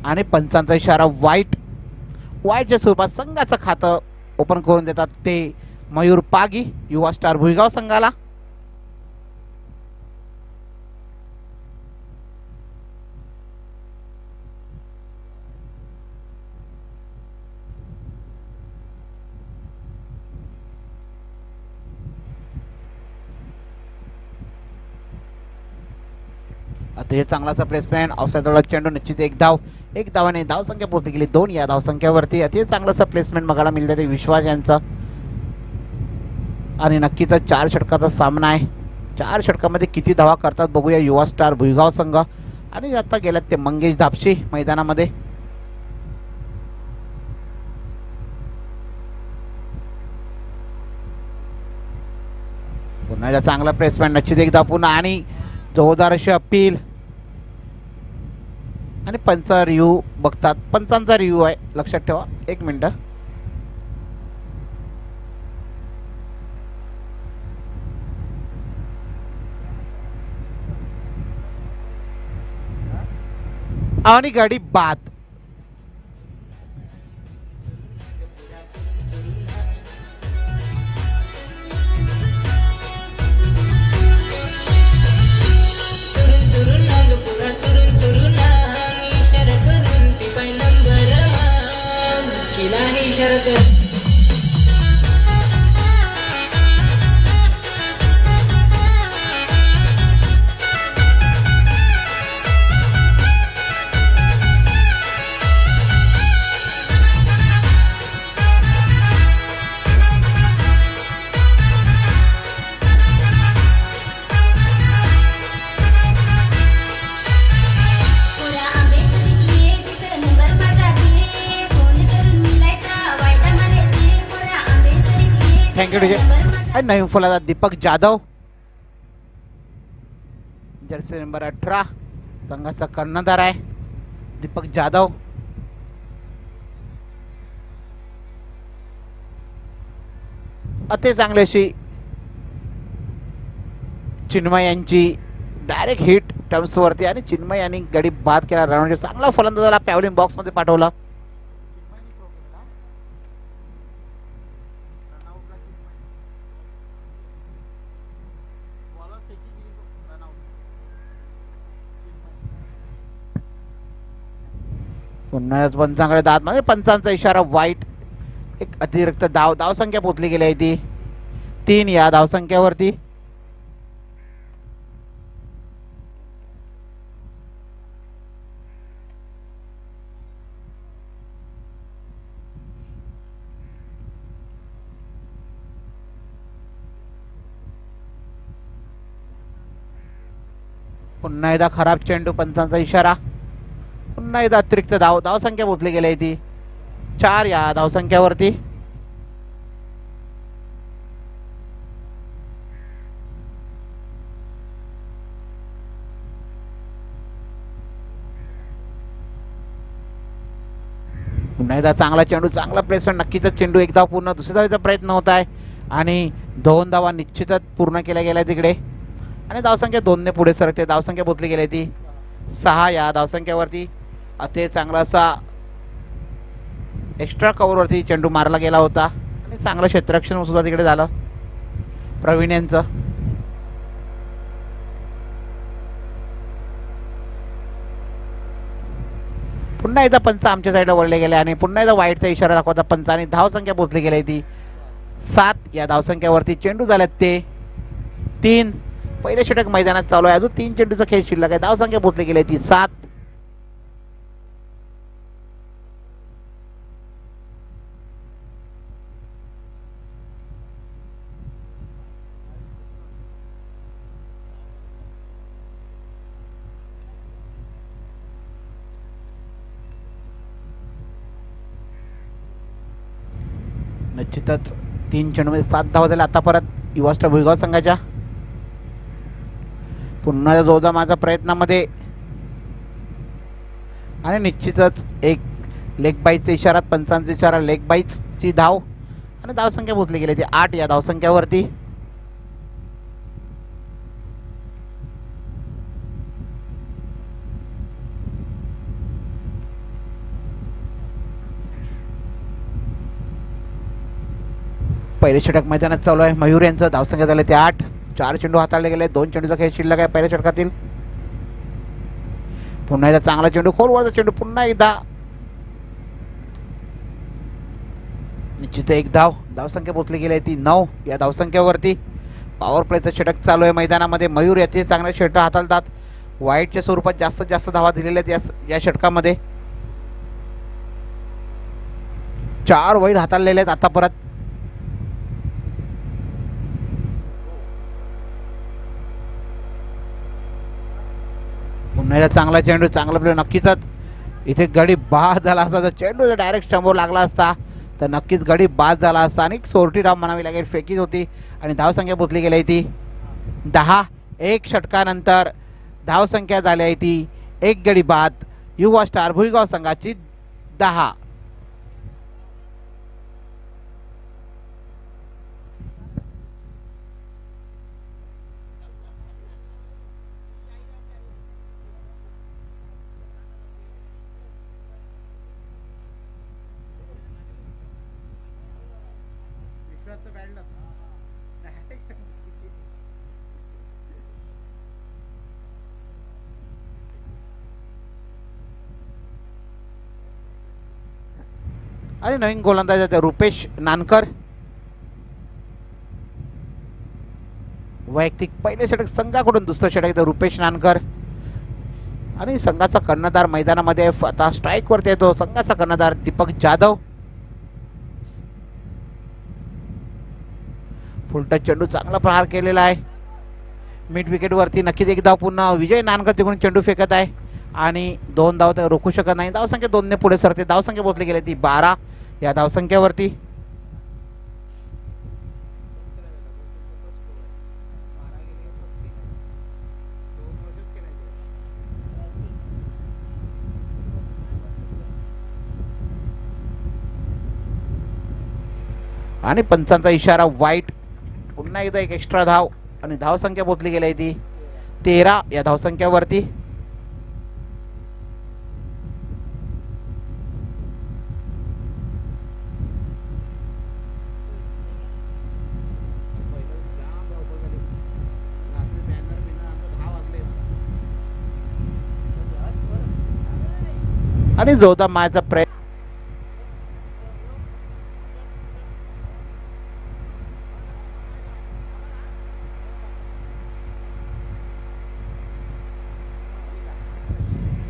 आणि पंचांचा इशारा वाईट. वाईटच्या स्वरूपात संघाचं खातं ओपन करून देतात ते मयूर पागी युवा स्टार भुईगाव संघाला. अतिशय चांगलाचा प्लेसमेंट. ऑफसाईडला चेंडू निश्चित एक धावाने धावसंख्या पोहोचली गेली 2 या धावसंख्येवरती. अतिशय चांगलाचा प्लेसमेंट बघायला मिळतं ते विश्वास यांचं. आणि नक्कीच 4 षटकाचा सामना आहे. 4 षटकामध्ये किती धावा करतात बघूया युवा स्टार भुईगाव संघ. आणि आता गेल्यात ते मंगेश धापशी मैदानामध्ये. पुन्हा चांगला प्लेसमेंट निश्चित एक धाव पुन्हा आणि जोरदार अशी अपील. आणि पंचा रिव्ह्यू बघतात. पंचांचा रिव्ह्यू आहे लक्षात ठेवा. 1 मिनिट. आणि गाडी बाद. Thank you DJ. आणि नवीन फलंदाज दीपक जाधव जर्सी नंबर 18 संघाचा कर्णधार आहे दीपक जाधव. अति चांगली अशी चिन्मय यांची डायरेक्ट हिट टर्म्स वरती. आणि चिन्मय यांनी गडी बाद केला. रणजी चांगला फलंदाजाला पॅव्हलिन बॉक्स मध्ये पाठवलं. पुन्हा पंचांकडे दाद म्हणजे पंचांचा इशारा वाईट. एक अतिरिक्त धावसंख्या पोचली गेली आहे ती 3 या धावसंख्येवरती. पुन्हा एकदा खराब चेंडू. पंचांचा इशारा. पुन्हा एकदा अतिरिक्त धावसंख्या पोचली गेली आहे ती 4 या धावसंख्येवरती. पुन्हा एकदा चांगला चेंडू. चांगला प्लेसमेंट. नक्कीच चेंडू एक धाव पूर्ण. दुसऱ्या धावेचा प्रयत्न होत आहे आणि 2 धावा निश्चितच पूर्ण केल्या गेल्या तिकडे. आणि धावसंख्या 2 ने पुढे सरकते. धावसंख्या पोचली गेली ती 6 या धावसंख्येवरती. अति चांगला असा एक्स्ट्रा कव्हरवरती चेंडू मारला गेला होता. आणि चांगलं क्षेत्ररक्षण सुद्धा तिकडे झालं प्रवीण यांचं. पुन्हा एकदा पंच आमच्या साईडला वळले गेले आणि पुन्हा एकदा वाईटचा इशारा दाखवता पंचाने. धावसंख्या पोचली गेली ती 7 या धावसंख्येवरती. चेंडू झाल्यात ते 3. पहिले षटक मैदानात चालू आहे. अजून 3 चेंडूचा खेळ शिल्लक आहे. धावसंख्या पोचली गेली ती 7. निश्चितच 3 चेंडूमध्ये 7 धावा झाल्या आता परत युवा स्टार भुईगाव संघाच्या. पुन्हा जोरदार माझा प्रयत्नामध्ये आणि निश्चितच एक लेग बाईचा इशारा. पंचांचा इशारा लेग बाईची धाव. आणि धावसंख्या पोचली गेली ती 8 या धावसंख्येवरती. पहिले षटक मैदानात चालू आहे. मयूर यांचं धावसंख्या झाले ते 8. 4 चेंडू हाताळले गेले. 2 चेंडूचा खेळ शिल्लक आहे पहिल्या षटकातील. पुन्हा एकदा चांगला चेंडू, खोलवरचा चेंडू, पुन्हा एकदा निश्चित एक धाव. धावसंख्या पोचली गेली आहे ती 9. या धावसंख्येवरती पॉवर प्लेचं षटक चालू आहे मैदानामध्ये. मयूर याचे चांगले षटक हाताळतात. वाईटच्या स्वरूपात जास्तीत जास्त धावा दिलेल्या आहेत या षटकामध्ये. 4 वाईट हाताळलेले आहेत आता परत. पुन्हा एकदा चांगला चेंडू, चांगला प्ले. नक्कीच इथे गडी बाद झाला असता. जर चेंडू जर डायरेक्ट स्टंपवर लागला असता तर नक्कीच गडी बाद झाला असता आणि सोरटी धाव म्हणावी लागेल. फेकीच होती आणि धावसंख्या पोचली गेली ती 10. 1 षटकानंतर धावसंख्या झाली आहे ती 1 गडी बाद. युवा स्टार भुईगाव संघाची 10. आणि नवीन गोलंदाज आहे रुपेश नानकर. वैयक्तिक पहिले षटक संघाकडून, दुसरं षटक आहे रुपेश नानकर. आणि संघाचा कर्णधार मैदानामध्ये आता स्ट्राईक वरती येतो. संघाचा कर्णधार दीपक जाधव. फुलटच चेंडू, चांगला प्रहार केलेला आहे मिड विकेट वरती. नक्कीच एक धाव पुन्हा विजय नानकर तिकडून चेंडू फेकत आहे आणि 2 धाव तर रोखू शकत नाही. धावसंख्या 2 ने पुढे सरते. धावसंख्या पोचली गेली ती 12. या धावसंख्येवरती आणि पंचांचा इशारा वाईट. पुन्हा एकदा एक एक्स्ट्रा धाव आणि धावसंख्या पोचली गेली ती 13. या धावसंख्येवरती आणि जोरदार मारायचा प्रयत्न.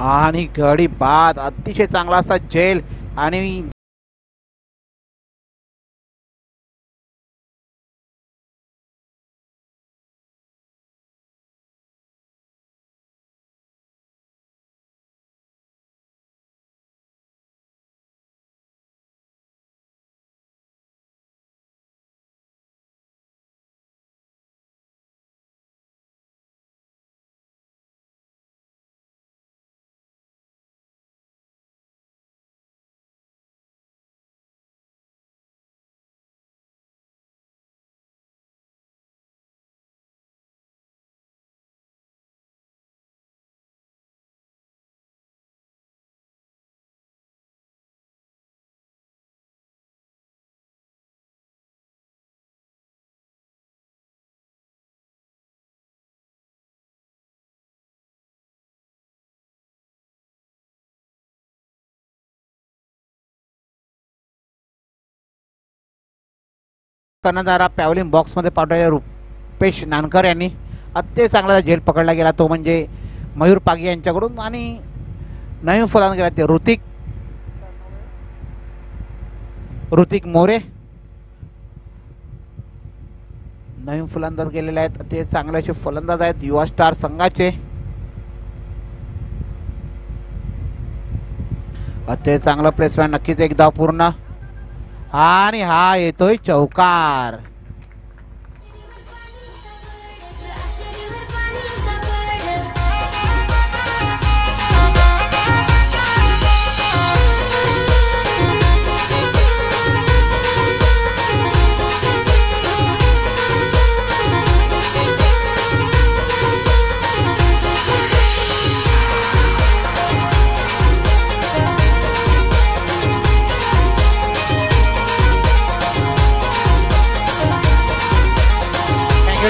आणि गडी बाद. अतिशय चांगला असा झेल आणि कर्णधार पॅव्हलिन बॉक्समध्ये पाठवलेल्या रुपेश नानकर यांनी अतिशय चांगला झेल पकडला गेला तो म्हणजे मयूर पागी यांच्याकडून. आणि नवीन फलंदाज गेला ते ऋतिक मोरे. नवीन फलंदाज गेलेले आहेत. ते चांगले असे फलंदाज आहेत युवा स्टार संघाचे. अतिशय चांगला प्लेसमेंट. नक्कीच एक धाव पूर्ण आणि हा येतोय चौकार.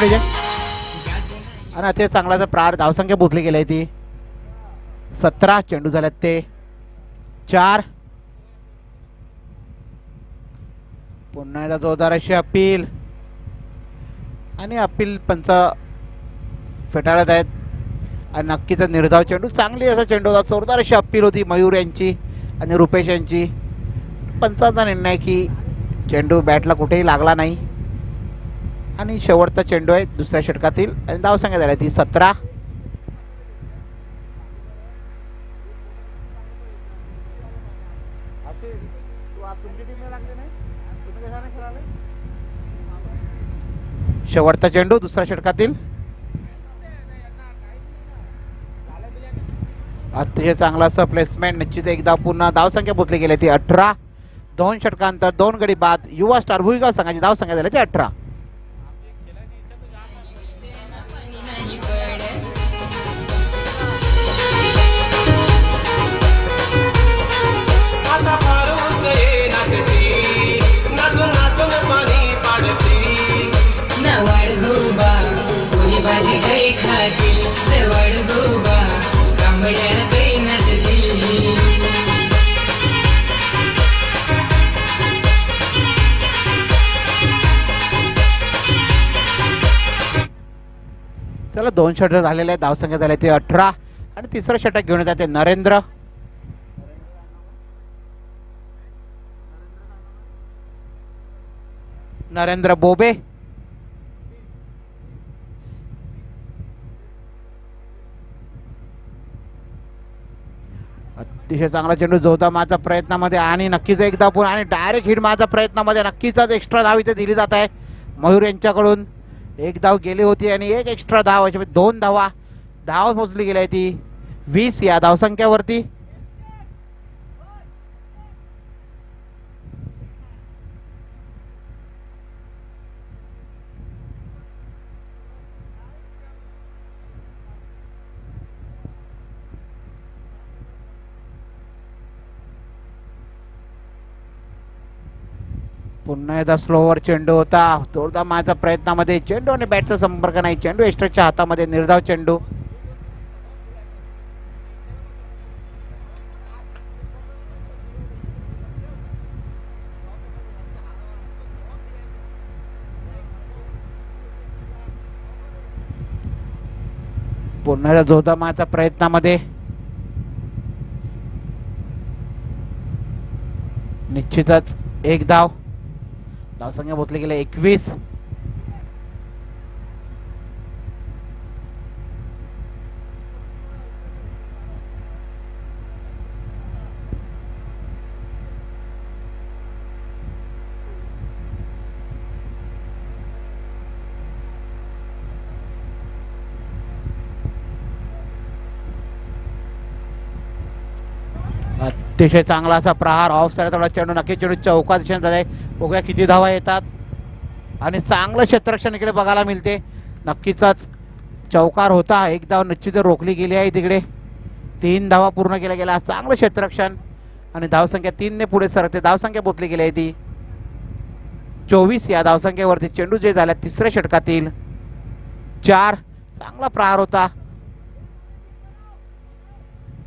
विजय आणि अति चांगला प्रहार धावसंख्या बोधली गेली ती 17 चेंडू झाल्यात ते 4. पुन्हा एकदा जोरदार अशी अपील आणि अपील पंच फेटाळत आहेत आणि नक्कीच निर्धाव चेंडू चांगली असा चेंडू होता. जोरदार अशी अपील होती मयूर यांची आणि रुपेश यांची. पंचांचा निर्णय की चेंडू बॅटला कुठेही लागला नाही आणि शेवटचा चेंडू आहे दुसऱ्या षटकातील आणि धावसंख्या झाली ती 17. शेवटचा चेंडू दुसऱ्या षटकातील अतिशय चांगला असं प्लेसमेंट. निश्चित एकदा पुन्हा धावसंख्या पोचली गेली ती 18. 2 षटकांतर 2 गडी बाद युवा स्टार भुईगाव संघाची धावसंख्या झाली ती 18. चला 2 षटक झालेले आहेत. धावसंख्या झाली ती 18 आणि तिसरं षटक घेऊन येतात ते नरेंद्र बोबे. अतिशय चांगला चेंडू जोरदार मारण्याचा प्रयत्नामध्ये आणि नक्कीच एकदा पुन्हा आणि डायरेक्ट हिट मारण्याचा प्रयत्नामध्ये नक्कीच एक्स्ट्रा धाव इथे दिली जात आहे मयूर यांच्याकडून. 1 धाव गेली होती आणि 1 एक्स्ट्रा धाव अशा 2 धावा धाव मोजली गेली आहे ती 20 या धावसंख्यावरती. पुन्हा एकदा स्लोवर चेंडू होता. जोरदार मारण्याच्या प्रयत्नामध्ये चेंडू आणि बॅटचा संपर्क नाही. चेंडू एस्ट्रेच्या हातामध्ये निर्धाव चेंडू. पुन्हा एकदा जोरदार मारण्याच्या प्रयत्नामध्ये निश्चितच 1 धाव. धावसंख्या पोचली गेले 21. अतिशय चांगला असा प्रहार ऑफ साइड थोडा चेंडू नक्की चेंडू चौका दिशेने झालाय. बघूया किती धावा येतात आणि चांगलं क्षेत्ररक्षण इकडे बघायला मिळते. नक्कीच चौकार होता. 1 धाव निश्चित रोखली गेली आहे तिकडे. 3 धावा पूर्ण केल्या गेल्या. चांगलं क्षेत्ररक्षण आणि धावसंख्या 3 ने पुढे सरकते. धावसंख्या पोचली गेली आहे ती 24 या धावसंख्येवरती. चेंडू जे झाल्या तिसऱ्या षटकातील 4. चांगला प्रहार होता.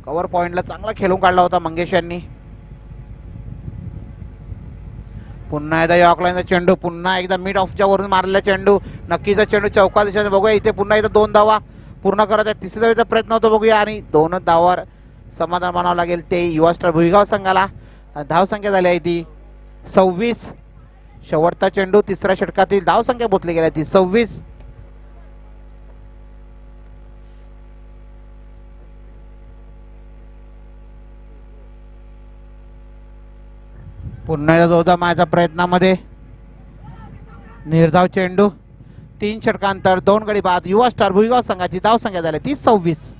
कव्हर पॉइंटला चांगला खेळून काढला होता मंगेश यांनी. पुन्हा एकदा यॉर्कलाईनचा चेंडू. पुन्हा एकदा मिड ऑफच्या वरून मारलेला चेंडू. नक्कीच चेंडू चौका दिशेने. बघूया इथे पुन्हा एकदा 2 धावा पूर्ण करत आहे. तिसऱ्या धावेचा प्रयत्न होतो. बघूया आणि 2 धावावर समाधान मानावं लागेल ते युवा स्टार भुईगाव संघाला. धावसंख्या झाली आहे ती 26. शेवटचा चेंडू तिसऱ्या षटकातील. धावसंख्या पोचली गेली ती 26. पुन्हा एकदा जोरदार मारण्याच्या प्रयत्नामध्ये निर्धाव चेंडू. 3 षटकांतर 2 गडी बाद युवा स्टार भुईगाव संघाची धावसंख्या झाली ती 26.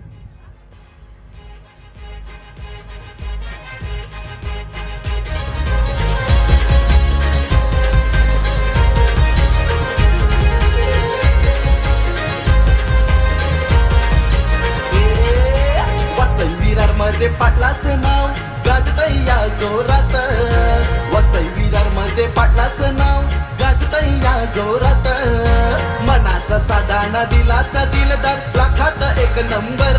मध्ये पाटलाचं नाव गाजतया जोरात. वसई विरार मध्ये पाटलाचं नाव गाजतया जोरात. मनाचा साडाना दिलाचा दिलदार लाखात एक नंबर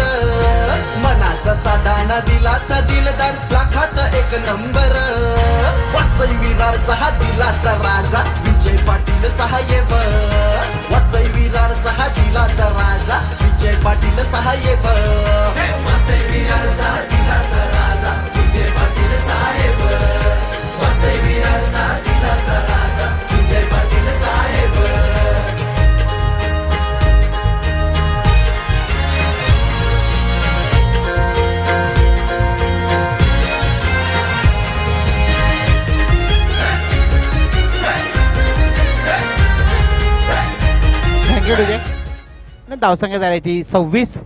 मनाचा साडाना दिलाचा दिलदार लाखात एक नंबर वसई विरारचा हा दिलाचा राजा विजय पाटील सहाय्यवर वसई विरारचा हा दिलाचा राजा विजय पाटील सहाय्यवर वसई विरारचा दिलाचा राजा विजय पाटील सहाय्यवर वसई विरारचा दिलाचा राजा विजय पाटील सहाय्यवर धावसंख्या झाली ती 26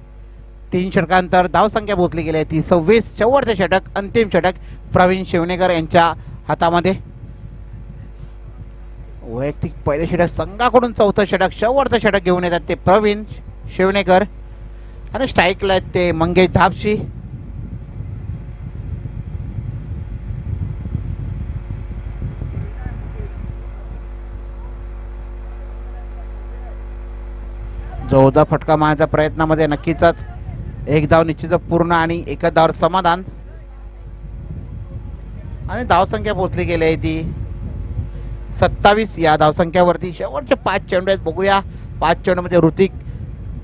3 षटकांतर धावसंख्या पोहोचली गेली ती 26 शेवटचे षटक अंतिम षटक प्रवीण शिवणेकर यांच्या हातामध्ये वैयक्तिक पहिले षटक संघाकडून चौथं षटक शेवटचं षटक घेऊन येतात ते प्रवीण शिवणेकर आणि स्ट्राईकला आहेत ते मंगेश धापशी जोरदार फटका मारण्याच्या प्रयत्नामध्ये नक्कीच एक धाव निश्चित पूर्ण आणि एका धावावर समाधान आणि धावसंख्या पोहोचली गेली आहे ती 27 या धावसंख्यावरती शेवटचे 5 चेंडू आहेत बघूया 5 चेंडूमध्ये ऋतिक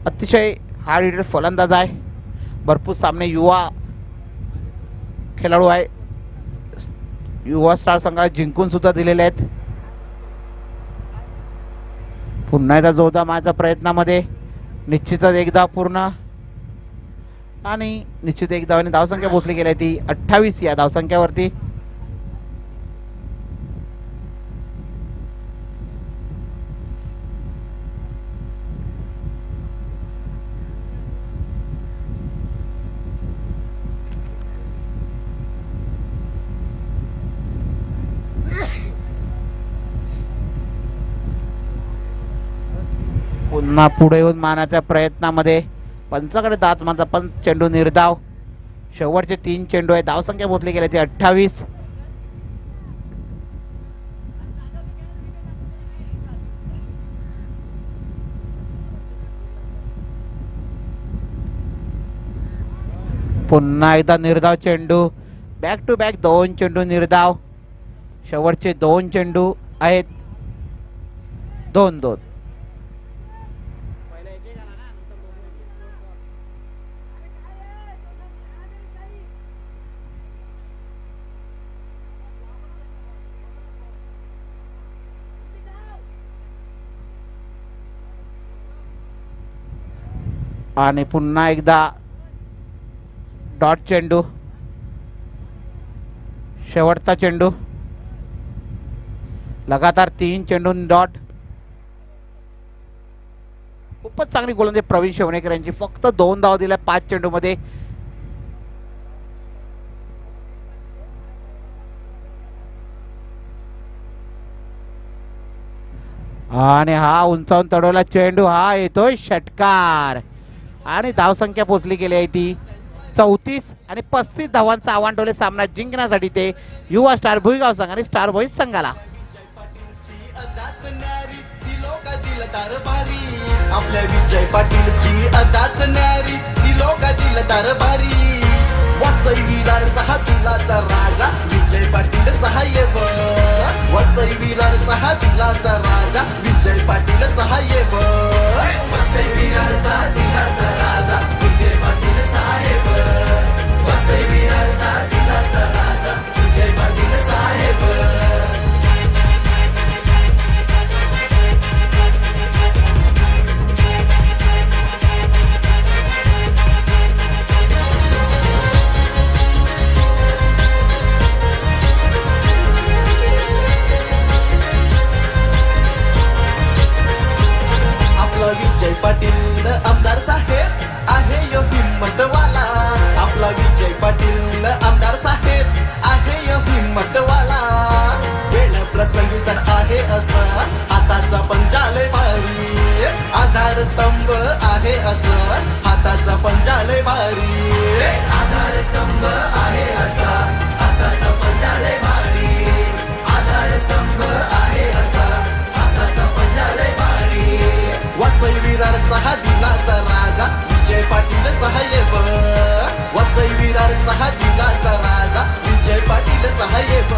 अतिशय हार्ड हिटर फलंदाज आहे भरपूर सामने युवा खेळाडू आहे युवा स्टार संघाला जिंकून सुद्धा दिलेले आहेत पुन्हा एकदा जोरदार मारण्याच्या प्रयत्नामध्ये निश्चितच एक धाव पूर्ण आणि निश्चित एक धावाने धावसंख्या पोहोचली गेली ती 28 या धावसंख्यावरती पुन्हा पुढे येऊन मारण्याच्या प्रयत्नामध्ये पंचाकडे दात मारता पण चेंडू निर्धाव शेवटचे 3 चेंडू आहे धावसंख्या पोहोचली गेली ती 28 पुन्हा एकदा निर्धाव चेंडू बॅक टू बॅक 2 चेंडू निर्धाव शेवटचे 2 चेंडू आहेत 2-2 आणि पुन्हा एकदा डॉट चेंडू शेवटचा चेंडू लगातार 3 चेंडू डॉट खूपच चांगली गोलंदाजी प्रवीण शिवणेकर यांची फक्त 2 धावा दिल्या 5 चेंडू मध्ये आणि हा उंचावून तडवला चेंडू हा येतोय षटकार आणि धावसंख्या पोहोचली गेली आहे ती 34 आणि 35 धावांचा आव्हान ठेवले सामना जिंकण्यासाठी ते युवा स्टार भुईगाव संघ आणि स्टार बॉईज संघाला आपल्या विजय पाटीलची अदाच न्यारी ती लोक दिलदार भारी वसई विरारचा हा दिलाचा राजा विजय पाटील सहाय्यवर वसई विरारचा हा दिलाचा राजा विजय पाटील सहाय्यवर वसई विरारचा दिलाचा राजा विजय पाटील सहाय्यवर वसई विरारचा दिलाचा राजा विजय पाटील सहाय्यवर विजय पाटील आमदार साहेब आहे यो हिम्मतवाला आपला विजय पाटील आमदार साहेब आहे यो हिम्मतवाला वेळ प्रसंगी सण आहे असं हाताचा पंजाले भारी आधार स्तंभ आहे असं हाताचा पंजाले भारी आधार स्तंभ आहे असा हाताचा पंजाले भारी आधार स्तंभ आहे असा हाताचा पंजाले भारी वसई विरारचा साहेब.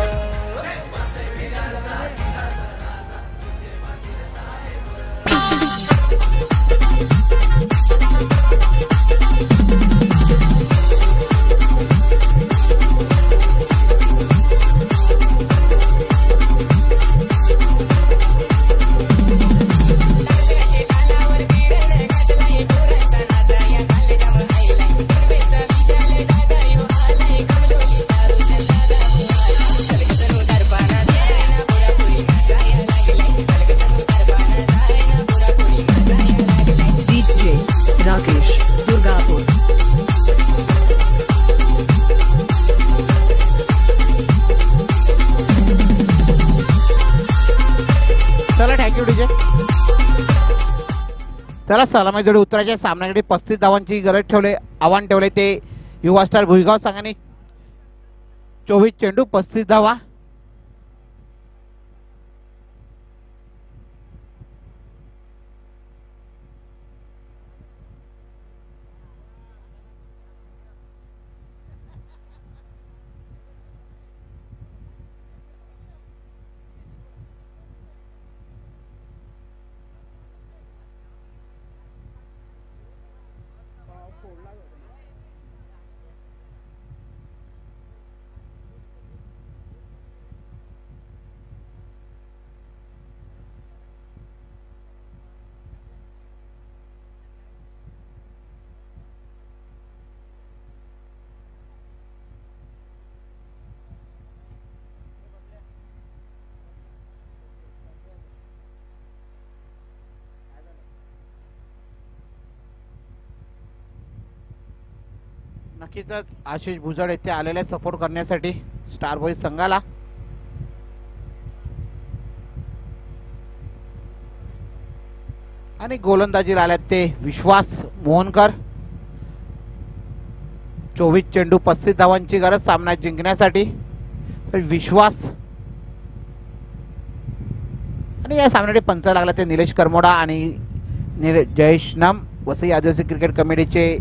त्याला सलामी जोडी उत्तराच्या सामन्याकडे 35 धावांची गरज ठेवले आव्हान ठेवले ते युवा स्टार भुईगाव संघाने. 24 चेंडू 35 धावा. नक्कीच आशिष भुजड येथे आलेले सपोर्ट करण्यासाठी स्टार बॉईज संघाला. आणि गोलंदाजीला आल्यात ते विश्वास मोहनकर. 24 चेंडू 35 धावांची गरज सामना जिंकण्यासाठी. विश्वास आणि या सामन्यासाठी पंच लागला ते निलेश करमोडा आणि जयेश नम वसई आदिवासी क्रिकेट कमिटीचे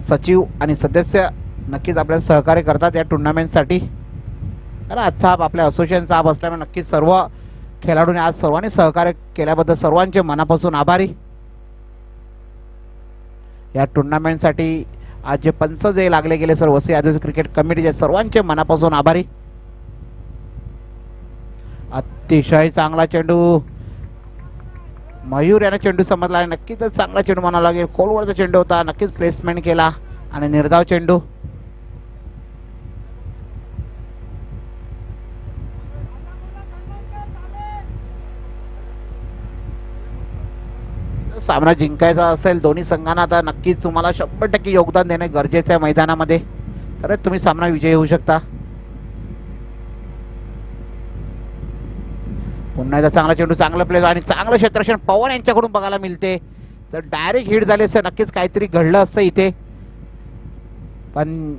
सचिव आणि सदस्य नक्कीच आपल्याला सहकार्य करतात या टुर्नामेंटसाठी. तर आजचा आपल्या असोसिएशनचा आप असल्यामुळे नक्कीच सर्व खेळाडूंनी आज सर्वांनी सहकार्य केल्याबद्दल सर्वांचे मनापासून आभारी. या टुर्नामेंटसाठी आज जे पंच जे लागले गेले सर वसई आदिवासी क्रिकेट कमिटीचे सर्वांचे मनापासून आभारी. अतिशय चांगला चेंडू मयूर याने चेंडू समजला आणि नक्कीच चांगला चेंडू म्हणावा लागेल. खोलवरचा चेंडू होता. नक्कीच प्लेसमेंट केला आणि निर्धाव चेंडू. सामना जिंकायचा असेल दोन्ही संघांना तर नक्कीच तुम्हाला 100% योगदान देणे गरजेचे आहे मैदानामध्ये. तरच तुम्ही सामना विजयी होऊ शकता. पुन्हा एकदा चांगला चेंडू चांगला प्ले आणि चांगलं क्षेत्ररक्षण पवन यांच्याकडून बघायला मिळते. तर डायरेक्ट हिट झाले असं नक्कीच काहीतरी घडलं असतं इथे. पण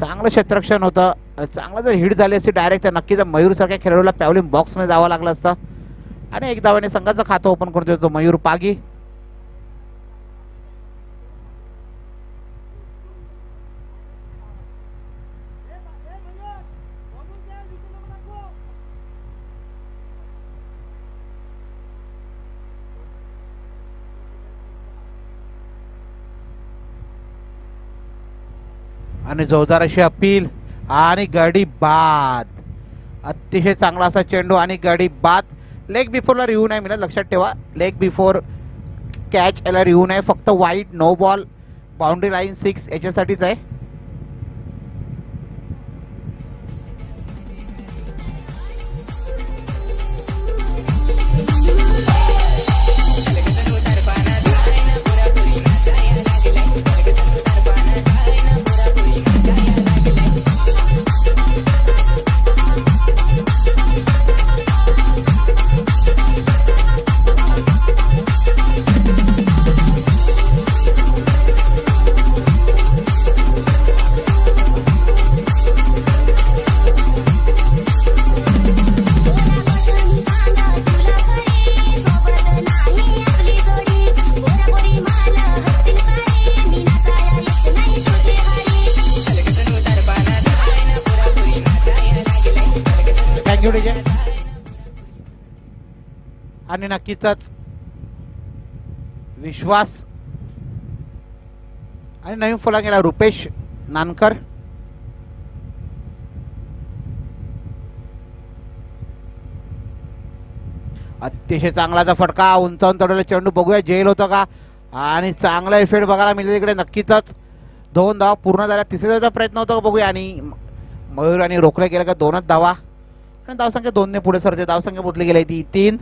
चांगलं क्षेत्ररक्षण होतं. चांगलं जर हिट झाली असती डायरेक्ट तर नक्कीच मयूर सारख्या खेळाडूला पॅव्हलिन बॉक्समध्ये जावं लागलं असतं. आणि एक धावाने संघाचं खातं ओपन करून देतो मयूर पागी. आणि जोरदार अशी अपील आणि गडी बाद. अतिशय चांगला असा चेंडू आणि गडी बाद. लेग बिफोरला रिव्ह्यू नाही मिळाला लक्षात ठेवा. लेग बिफोर कॅच याला रिव्ह्यू नाही. फक्त wide no ball boundary line 6 याच्यासाठीच आहे. आणि नक्कीच विश्वास आणि नवीन फलंदाज रुपेश नानकर. अतिशय चांगलाचा फटका उंचावून चढवलेला चेंडू, बघूया जेल होतं का, आणि चांगला इफेक्ट बघायला मिळेल इकडे. नक्कीच 2 धावा पूर्ण झाल्या, तिसऱ्या धावाचा प्रयत्न होता बघूया, आणि मयूर आणि रोखले गेलं का 2च धावा आणि धावसंख्या 2 ने पुढे सरते. धावसंख्या बोलली गेली ती 3.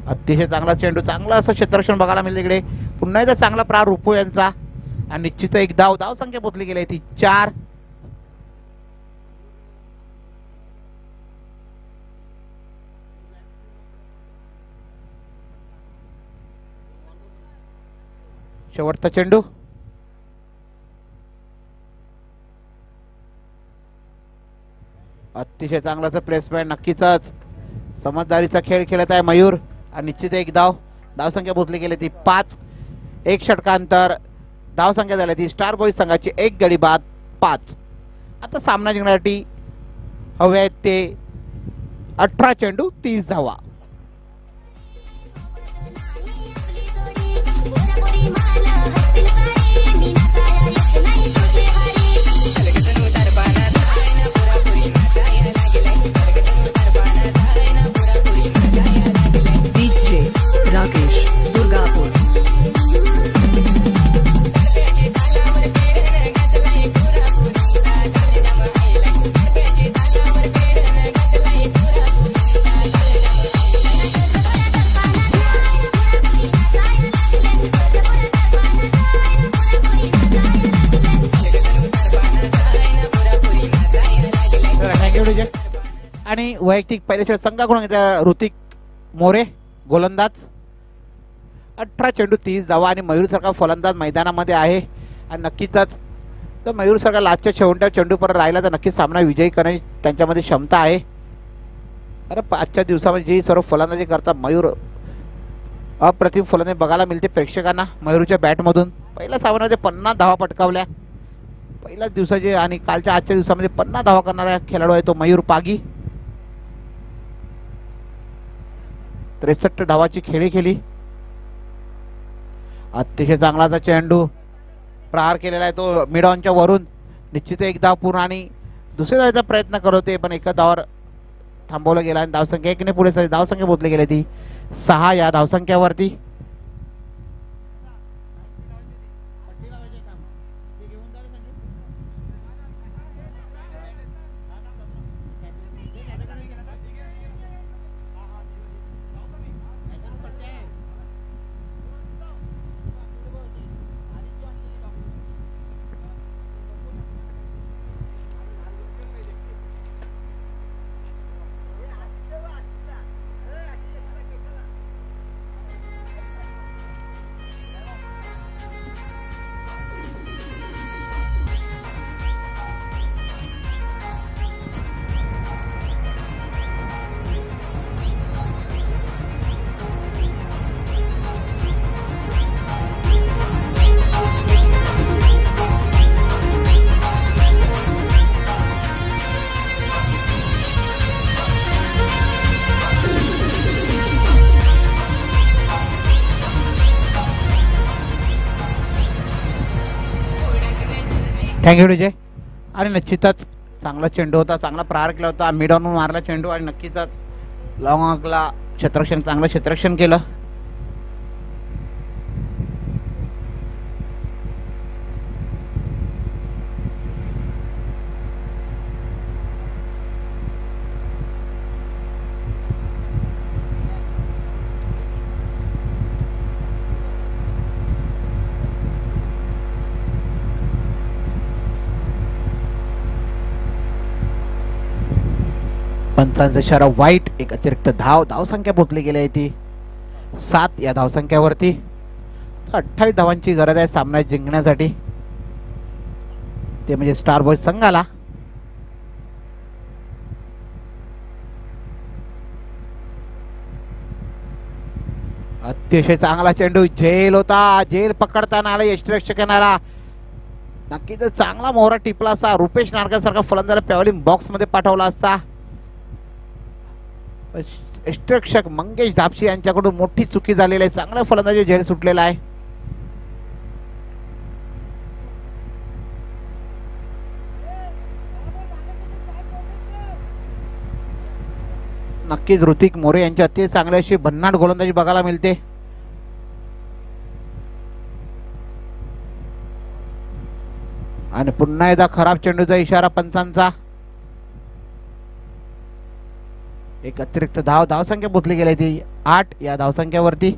अतिशय चांगला चेंडू, चांगला असं क्षेत्ररक्षण बघायला मिळेल इकडे. पुन्हा एकदा चांगला प्रार रुपो यांचा, आणि निश्चित एक धाव संख्या पोचली गेली ती 4. शेवटचा चेंडू, अतिशय चांगला असं प्लेसमेंट. नक्कीच समजदारीचा खेळ खेळत आहे मयूर, आणि निश्चित एक धावसंख्या पोचली गेली ती 5. 1 षटकांतर धावसंख्या झाली ती स्टार बॉईज संघाची 1 गडी बाद 5. आता सामना जिंकण्यासाठी हवे आहेत ते 18 चेंडू 30 धावा. राकेश दुर्गापुर. आणि वैयक्तिक पहिल्या षटक संघाकडून ऋतिक मोरे गोलंदाज. 18 चेंडू 30 धावा, आणि मयूर सारखा फलंदाज मैदानामध्ये आहे, आणि नक्कीच तर मयूर सारखा लास्टच्या शेवटच्या चेंडूपर्यंत राहिला तर नक्कीच सामना विजयी करण्याची त्यांच्यामध्ये क्षमता आहे. अरे आजच्या दिवसामध्ये जी सर्व फलंदाजी करतात मयूर, अप्रतिम फलंदाजी बघायला मिळते प्रेक्षकांना मयूरच्या बॅटमधून. पहिल्या सामन्यामध्ये 50 धावा पटकावल्या पहिल्याच दिवसाचे, आणि कालच्या आजच्या दिवसामध्ये 50 धावा करणारा खेळाडू आहे तो मयूर पागी. 63 धावाची खेळी केली. अतिशय चांगलाचा चेंडू प्रहार केलेला आहे तो मिडॉनच्या वरून. निश्चित एक धाव पूर्ण, आणि दुसऱ्या धावाचा प्रयत्न करत होते पण एका धावावर थांबवलं गेला, आणि धावसंख्या 1 ने पुढे सरी. धावसंख्या बोलली गेली ती 6 या धावसंख्यावरती. थँक्यू विजय. आणि निश्चितच चांगला चेंडू होता, चांगला प्रहार केला होता, मिडॉनहून मारला चेंडू, आणि नक्कीच लॉंगला क्षेत्ररक्षण चांगलं क्षेत्ररक्षण केलं. पंचांचा इशारा वाईट. एक अतिरिक्त धावसंख्या पोचली गेली आहे ती 7 या धावसंख्यावरती. 28 धावांची गरज आहे सामना जिंकण्यासाठी, ते म्हणजे स्टार बॉयज संघाला. अतिशय चांगला चेंडू, झेल होता, झेल पकडताना आला यष्टिरक्षकाला. नक्कीच चांगला मोहरा टिपला असता, रुपेश नारकर सारखा फलंदाला पॅव्हलिंग बॉक्स मध्ये पाठवला असता. यष्टिरक्षक मंगेश धापशी यांच्याकडून मोठी चुकी झालेली आहे. चांगल्या फलंदाजी झेल सुटलेला आहे. नक्कीच ऋतिक मोरे यांची अति चांगली अशी भन्नाट गोलंदाजी बघायला मिळते. आणि पुन्हा एकदा खराब चेंडूचा इशारा पंचांचा. एक अतिरिक्त धावसंख्या पोचली गेली ती 8 या धावसंख्येवरती.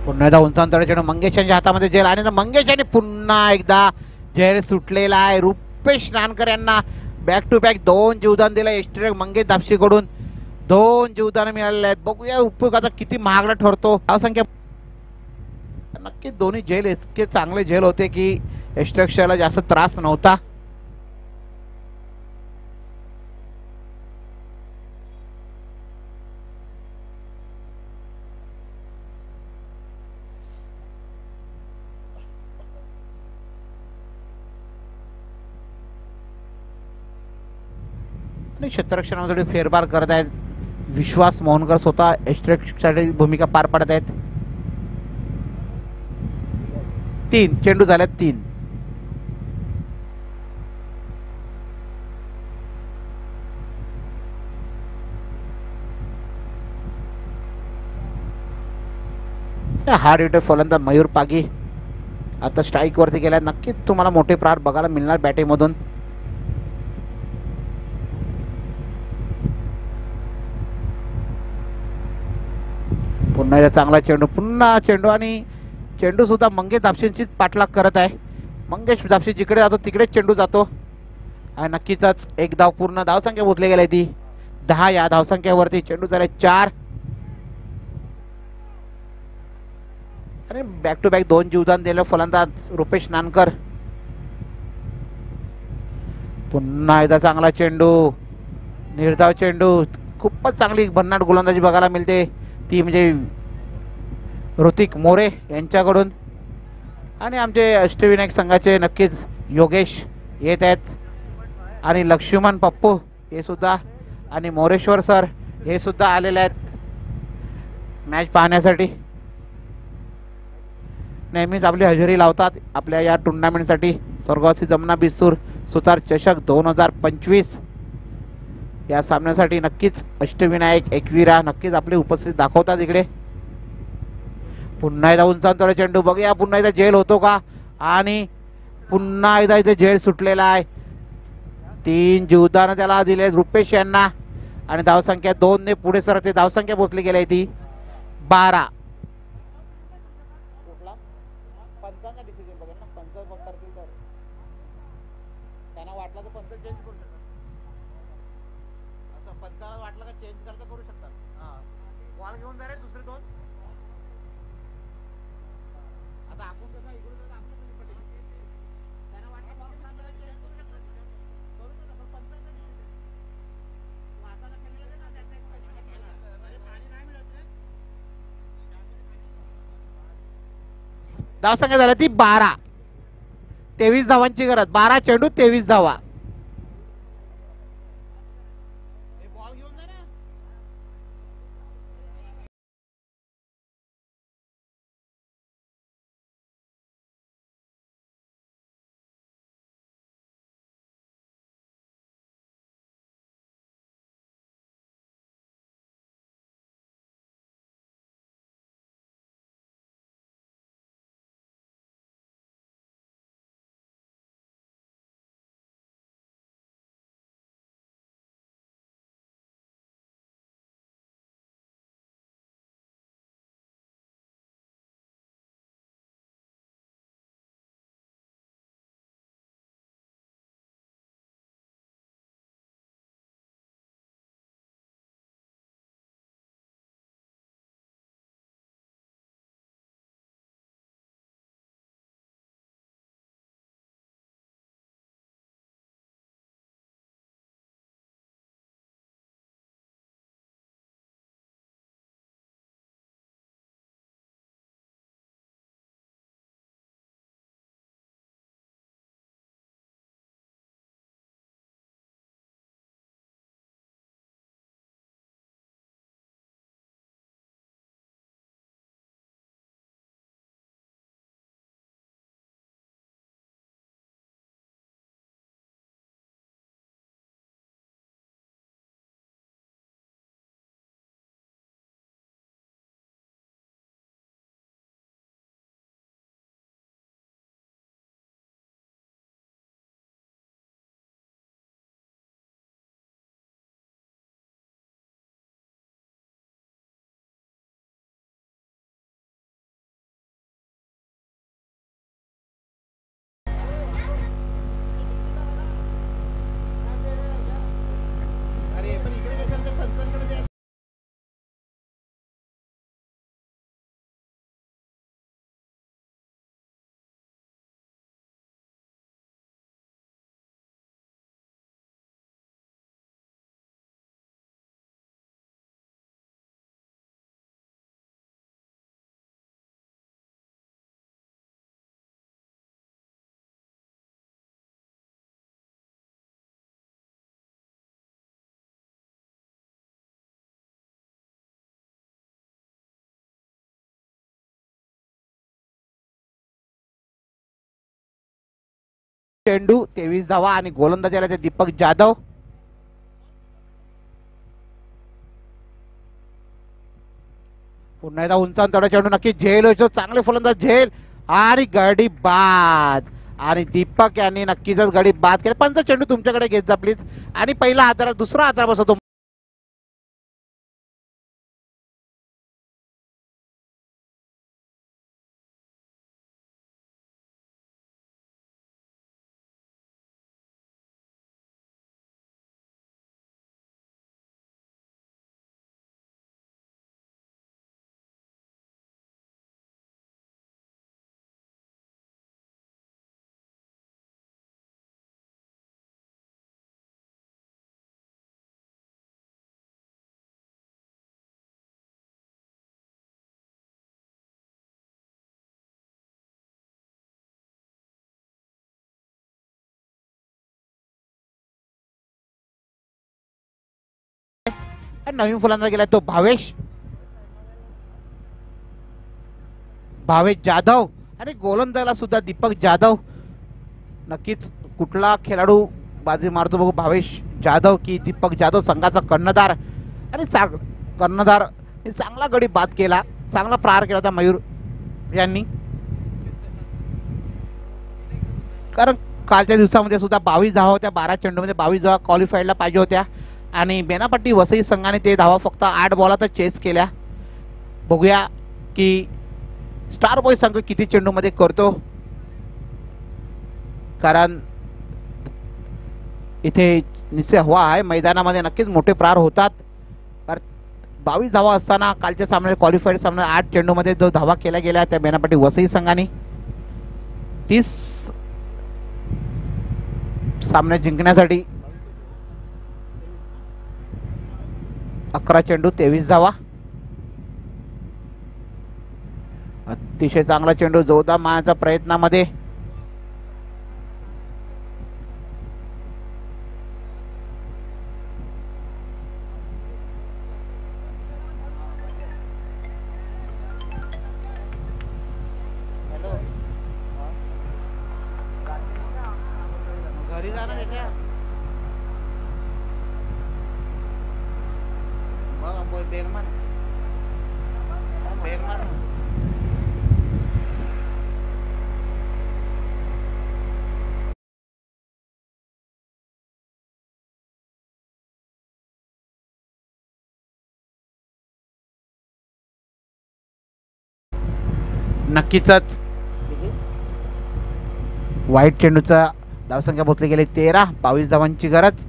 पुन्हा एकदा उंचांतळे चेंडू, मंगेश यांच्या हातामध्ये झेल आणि मंगेश यांनी पुन्हा एकदा झेल सुटलेला आहे. रुपेश नानकर यांना बॅक टू बॅक 2 जीवदान दिलं. यष्टिरक्षक मंगेश धापशीकडून 2 जीवदान मिळालेले आहेत. बघूया उपयोगाचा किती महागडा ठरतो. धावसंख्या नक्की दोन्ही झेल इतके चांगले झेल होते की यष्टिरक्षकाला जास्त त्रास नव्हता. क्षेत्ररक्षणामध्ये फेरफार करत आहेत. विश्वास मोहनकर स्वतः यष्टिरक्षकाची भूमिका पार पाडत आहेत. 3 चेंडू झाल्यात 3. हार्ड हिटर फलंदाज मयूर पागी आता स्ट्राईक वरती गेला. नक्कीच तुम्हाला मोठे प्रहार बघायला मिळणार बॅटिंगमधून. पुन्हा एकदा चांगला चेंडू, पुन्हा चेंडू आणि चेंडू सुद्धा मंगेश धापशींचीच पाठलाग करत आहे. मंगेश धापशी जिकडे जातो तिकडेच चेंडू जातो. आणि नक्कीच एक धाव पूर्ण धावसंख्या पोचली गेली ती 10 या धावसंख्येवरती. चेंडू झाले 4 आणि बॅक टू बॅक 2 जीवदान दिले फलंदाज रुपेश नानकर. पुन्हा एकदा चांगला चेंडू, निर्धाव चेंडू. खूपच चांगली भन्नाट गोलंदाजी बघायला मिळते ती म्हणजे ऋतिक मोरे यांच्याकडून. आणि आमचे अष्टविनायक संघाचे नक्कीच योगेश येत आहेत आणि लक्ष्मण पप्पू हे सुद्धा आणि मोरेश्वर सर हे सुद्धा आलेले आहेत मॅच पाहण्यासाठी. नेहमीच आपली हजेरी लावतात आपल्या या टुर्नामेंटसाठी. स्वर्गवासी जमुना बिस्तूर सुतार चषक 2025 या सामन्यासाठी नक्कीच अष्टविनायक एकविरा नक्कीच आपली उपस्थिती दाखवतात इकडे. पुन्हा एकदा उंचांतळे चेंडू, बघूया पुन्हा एकदा झेल होतो का. आणि पुन्हा एकदा इथे झेल सुटलेला आहे. 3 जीवदान त्याला दिले रुपेश यांना आणि धावसंख्या 2 ने पुढे सरकते. धावसंख्या पोचली गेली ती 12. वाटलं का चेंज करता करू शकतात. बॉल घेऊन जा रे दुसरे 2. आता आपण कसं इकडून आपलं पटेल त्यांना वाटलं बॉल चेंज करू शकतात. करू शकतात पण पंचाचा हाताला खेळलेलं ना त्याचा एक पाणी नाही मिळत रे. धावसंख्या झाला ती 12. 23 धावांची गरज. 12 चेंडू 23 धावा. चेंडू 23 धावा आणि गोलंदाजाला ते दीपक जाधव. पुन्हा एकदा उंच अंतराचा चेंडू नक्की झेल होतो. चांगले फलंदाज झेल आणि गडी बाद आणि दीपक यांनी नक्कीच गडी बाद केला. पंच चेंडू तुमच्याकडे घेत जा प्लीज. आणि पहिला हातारा दुसरा हातारा बसवतो. नवीन फलंदाज गेला तो भावेश जाधव आणि गोलंदाजाला सुद्धा दीपक जाधव. नक्कीच कुठला खेळाडू बाजी मारतो बघू. भावेश जाधव की दीपक जाधव. संघाचा कर्णधार आणि कर्णधार चांगला गडी बाद केला. चांगला प्रहार केला होता मयूर यांनी. कारण कालच्या दिवसामध्ये सुद्धा 22 धावा होत्या. 12 चेंडूमध्ये 22 धावा क्वालिफाईडला पाहिजे होत्या आणि बेनापट्टी वसई संघाने ते धावा फक्त 8 बॉलातच चेस केल्या. बघूया की स्टार बॉय संघ किती चेंडूमध्ये करतो. कारण इथे निश्चय हवा आहे मैदानामध्ये. नक्कीच मोठे प्रहार होतात. 22 धावा असताना कालच्या सामन्यात क्वालिफाईड सामन्यात 8 चेंडूमध्ये जो धावा केल्या गेल्या त्या बेनापट्टी वसई संघाने 30 सामने जिंकण्यासाठी 11 चेंडू 23 धावा. अतिशय चांगला चेंडू जोरदार मारण्याचा प्रयत्नामध्ये नक्कीच वाईट चेंडूचा धावसंख्या पोचली गेली 13. 22 धावांची गरज.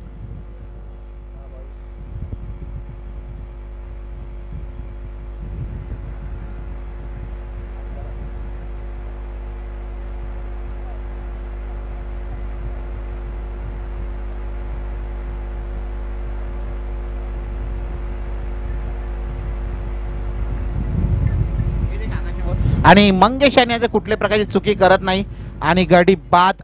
आणि मंगेश यांनी याचे कुठल्या प्रकारची चुकी करत नाही आणि गडी बाद.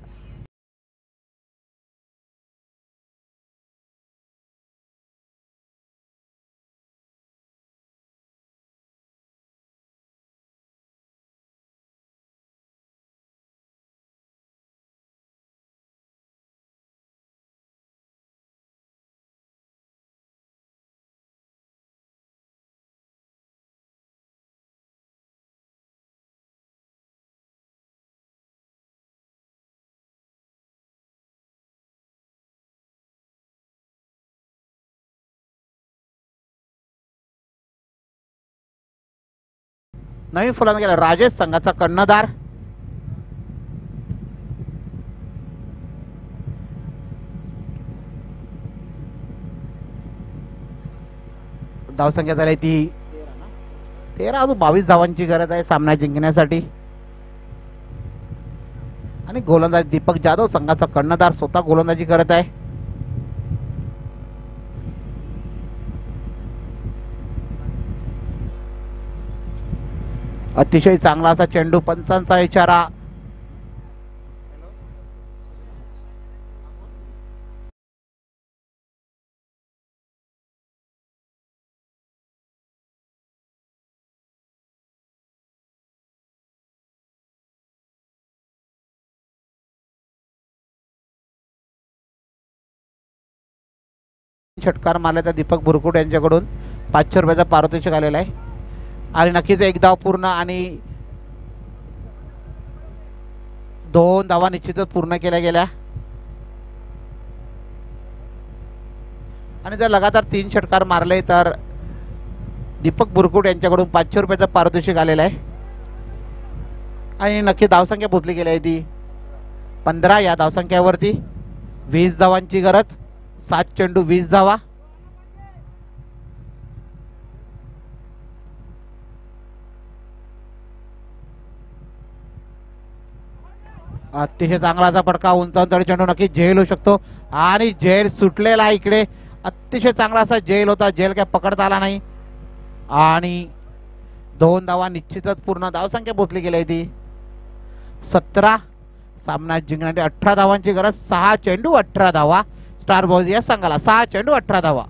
नवीन फलंदाज गेला राजेश संघाचा कर्णधार. धावसंख्या झाली ती 13. अजून 22 धावांची गरज आहे सामना जिंकण्यासाठी. आणि गोलंदाज दीपक जाधव संघाचा कर्णधार स्वतः गोलंदाजी करत आहे. अतिशय चांगला असा चेंडू. पंचांचा इशारा. षटकार मारला तर दीपक बुरकुट यांच्याकडून 500 रुपयाचा पारितोषिक आलेला आहे. आणि नक्कीच एक धाव पूर्ण आणि 2 धावा निश्चितच पूर्ण केल्या गेल्या. आणि जर लगातार 3 षटकार मारले तर दीपक बुरकुट यांच्याकडून 500 रुपयाचं पारितोषिक आलेलं आहे. आणि नक्की धावसंख्या पोचली गेली आहे ती 15. या धावसंख्यावरती 20 धावांची गरज. 7 चेंडू 20 धावा. अतिशय चांगला असा फटका उंचावून चेंडू नक्की झेल होऊ शकतो. आणि झेल सुटलेला आहे इकडे. अतिशय चांगला असा झेल होता. झेल काय पकडता आला नाही. आणि 2 धावा निश्चितच पूर्ण. धावसंख्या पोचली गेली आहे ती 17. सामना जिंकण्यासाठी 18 धावांची गरज. 6 चेंडू 18 धावा. स्टार बॉयज या संघाला 6 चेंडू 18 धावा.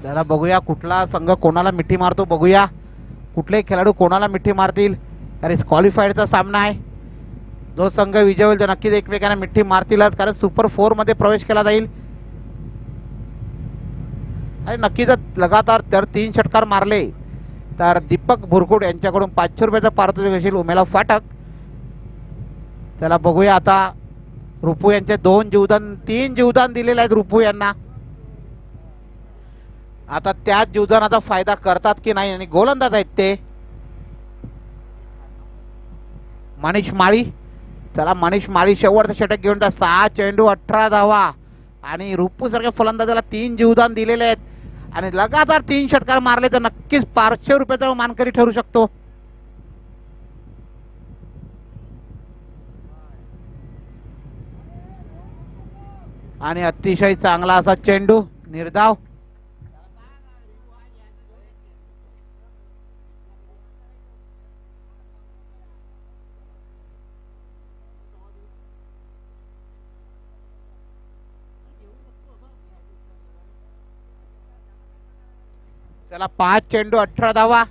चला बघूया कुठला संघ कोणाला मिठी मारतो. बघूया कुठले खेळाडू कोणाला मिठी मारतील. कारण क्वालिफाईडचा सामना आहे. जो संघ विजय होईल तो नक्कीच एकमेकांना मिठी मारतीलच. कारण सुपर 4 मध्ये प्रवेश केला जाईल. आणि नक्कीच लगातार जर 3 षटकार मारले तर दीपक बुरकुट यांच्याकडून 500 रुपयाचा पारितोषिक असेल. उमेला फाटक. त्याला बघूया आता रुपू यांचे 3 जीवदान दिलेले आहेत रुपू यांना. आता त्याच जीवदानाचा फायदा करतात की नाही. आणि गोलंदाज आहेत ते मनीष माळी. चला मनीष माळी शेवटचं षटक घेऊन 6 चेंडू 18 धावा. आणि रुपू सारख्या फलंदाजाला 3 जीवदान दिलेले आहेत. आणि लगातार 3 षटकार मारले तर नक्कीच 500 रुपयाचा मानकरी ठरू शकतो. आणि अतिशय चांगला असा चेंडू निर्धाव. चला 5 चेंडू 18 धावा.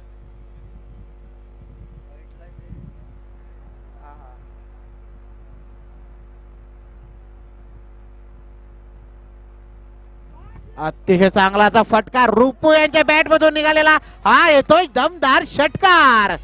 अतिशय चांगलाचा फटका रुपू यांच्या बॅट मधून निघालेला. हा येतोय दमदार षटकार.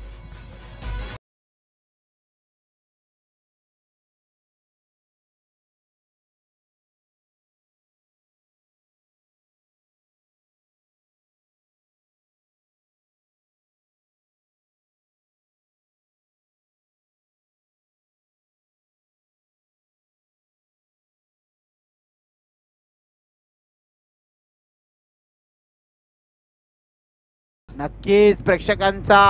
नक्कीच प्रेक्षकांचा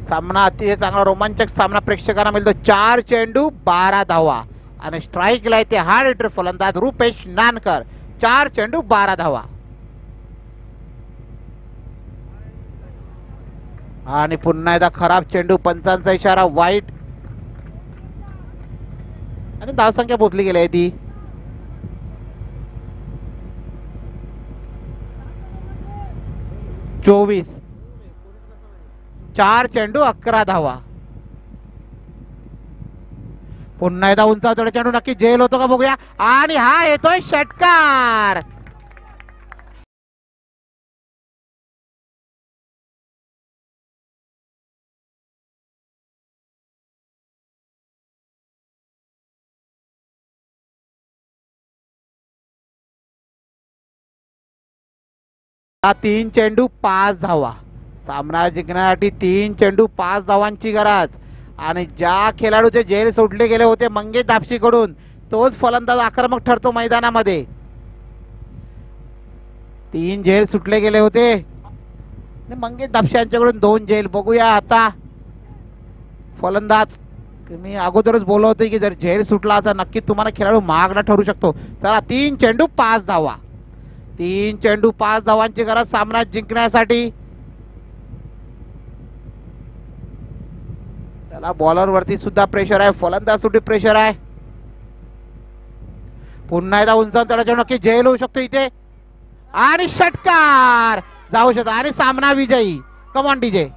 सामना अतिशय चांगला रोमांचक सामना प्रेक्षकांना मिळतो. 4 चेंडू 12 धावा. आणि स्ट्राईकला आहे ते हार्ड हिटर फलंदाज रुपेश नानकर. 4 चेंडू 12 धावा. आणि पुन्हा एकदा खराब चेंडू. पंचांचा इशारा वाईट. आणि धावसंख्या पोचली गेली आहे ती 24. 4 चेंडू 11 धावा. पुन्हा एकदा उंचावलेला चेंडू नक्की झेल होतो का बघूया. आणि हा येतोय षटकार. 3 चेंडू 5 धावा. सामना जिंकण्यासाठी 3 चेंडू 5 धावांची गरज. आणि ज्या खेळाडूचे झेल सोडले गेले होते मंगेश दापशीकडून, तोच फलंदाज आक्रमक ठरतो मैदानामध्ये. 3 झेल सुटले गेले होते मंगेश दापशे यांच्याकडून 2 झेल. बघूया आता फलंदाज. मी अगोदरच बोललो होते की जर झेल सुटला तर नक्की तुम्हाला खेळाडू महागडा ठरू शकतो. चला 3 चेंडू 5 धावा. 3 चेंडू 5 धावांची गरज सामना जिंकण्यासाठी. त्याला बॉलर वरती सुद्धा प्रेशर आहे, फलंदाज सुद्धा प्रेशर आहे. पुन्हा एकदा उंचावून त्याला चेंडू, नक्की झेल होऊ शकतो इथे. आणि षटकार जाऊ शकतो आणि सामना विजयी. Come on DJ.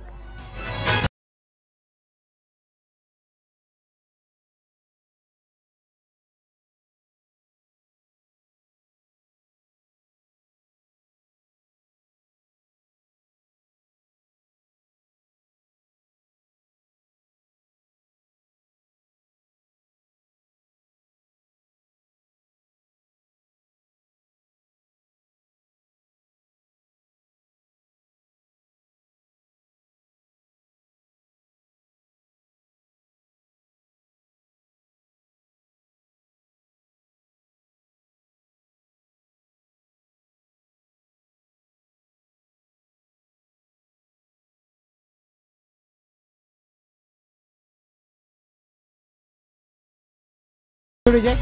डीजे